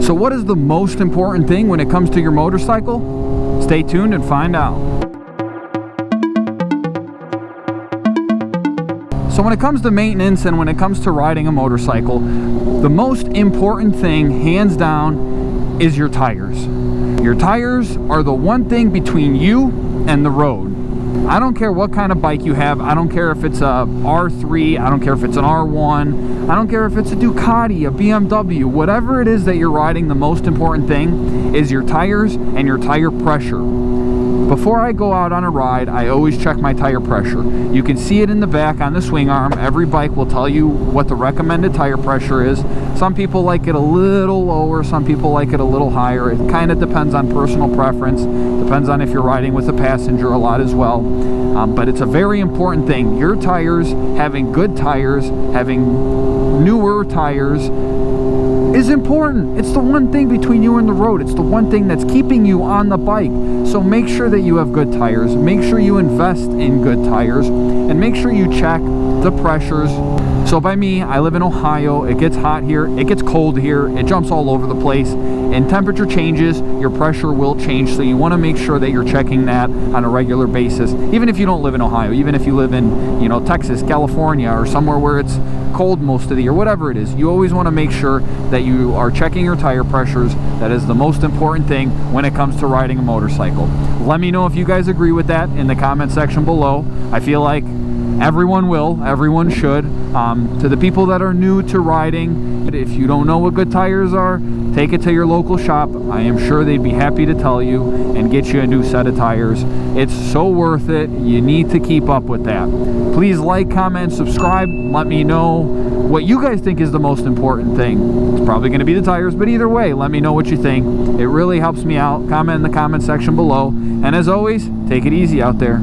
So what is the most important thing when it comes to your motorcycle? Stay tuned and find out. So when it comes to maintenance and when it comes to riding a motorcycle, the most important thing, hands down, is your tires. Your tires are the one thing between you and the road. I don't care what kind of bike you have. I don't care if it's a R3. I don't care if it's an R1. I don't care if it's a Ducati, a BMW. Whatever it is that you're riding, the most important thing is your tires and your tire pressure. Before I go out on a ride, I always check my tire pressure. You can see it in the back on the swing arm. Every bike will tell you what the recommended tire pressure is. Some people like it a little lower, some people like it a little higher. It kind of depends on personal preference. Depends on if you're riding with a passenger a lot as well. But it's a very important thing. Your tires, having good tires, having newer tires, is important. It's the one thing between you and the road. It's the one thing that's keeping you on the bike. So make sure that you have good tires. Make sure you invest in good tires, and make sure you check the pressures. So by me, I live in Ohio. It gets hot here. It gets cold here. It jumps all over the place. And temperature changes, your pressure will change. So you want to make sure that you're checking that on a regular basis. Even if you don't live in Ohio, even if you live in, you know, Texas, California, or somewhere where it's cold most of the year, whatever it is, you always want to make sure that you are checking your tire pressures. That is the most important thing when it comes to riding a motorcycle. Let me know if you guys agree with that in the comment section below. I feel like everyone will, everyone should. To the people that are new to riding, if you don't know what good tires are, take it to your local shop. I am sure they'd be happy to tell you and get you a new set of tires. It's so worth it. You need to keep up with that. Please like, comment, subscribe. Let me know what you guys think is the most important thing. It's probably going to be the tires, but either way, let me know what you think. It really helps me out. Comment in the comment section below. And as always, take it easy out there.